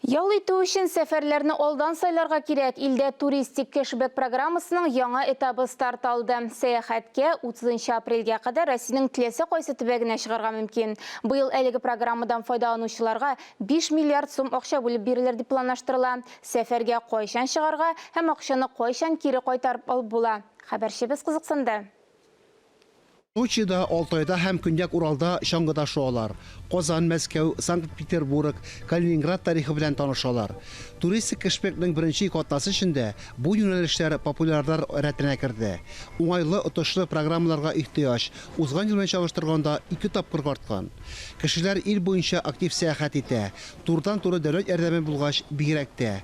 Ял итү үшін сәфәрләрні олдан сайларға керек. Илдә туристик кешбек программасының яңа этабы старт алды. Сәяхәткә 30 апрельгә кадәр Россиянең теләсә кайсы төбәгенә чыгарга мөмкин. Быел әлеге программадан файдаланучыларга 5 миллиард сум акча бүлеп бирелер дип планлаштырыла. Сәфәргә кайчан чыгарга һәм акчаны кайчан кире кайтарып алып була. Хәбәрчебез кызыксынды. Сочида, Алтайда һәм Көньяк Уралда чаңгыда шуалар. Казан, Мәскәү, Санкт-Петербург, Калининград тарихы белән танышалар. Туристик кешбекнең беренче катнасы эчендә бу юнәлешләр популярлар рәтенә керде. Уңайлы, отышлы программаларга ихтыяҗ узган ел белән чагыштырганда 2 тапкыр арткан. Кешеләр ил буенча актив сәяхәт итә. Турдан-туры дәүләт ярдәме булгач бигрәк тә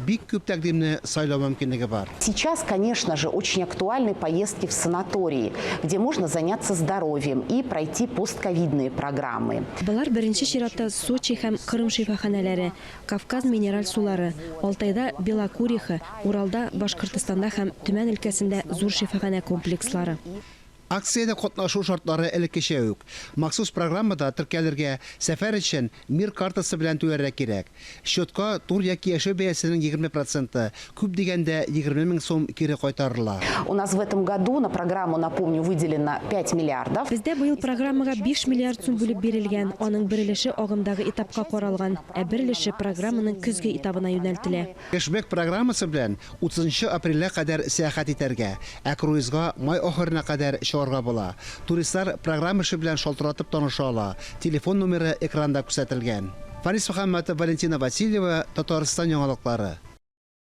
бик күп тәкъдимне сайлау мөмкинлеге бар. Сейчас, конечно же, очень актуальны поездки в санатории, где можно заняться здоровьем и пройти постковидные программы. Балар беренче чиратта Сочи һәм Кырым шифаханәләре, Кавказ минераль сулары, Алтайда Белокуриха, Уралда, Башкортостанда һәм Төмән өлкәсендә зур шифаханә комплекслары. Акциядә катнашу шартлары элеккечә үк. Махсус программада теркәлергә сәфәр өчен МИР картасы белән түләргә кирәк. Счетка тур яки яшәү бәясенең 20%, күп дигәндә 20 000 сум кире кайтарыла. У нас в этом году на программу, напомню, выделено 5 миллиардов. Бездә быел программага 5 миллиард сум бүлеп бирелгән. Аның бер өлеше агымдагы этапка каралган, ә бер өлеше программаның көзге этабына юнәлтелә. Кешбек программасы белән 30 апрельгә кадәр сәяхәт итәргә, ә круизга май ахырына кадәр чыгарга була. Туристлар программа эше белән шалтыратып таныша ала. Телефон номеры экранда күрсәтелгән. Фарис Мөхәммәтов, Валентина Васильева, Татарстан яңалыклары.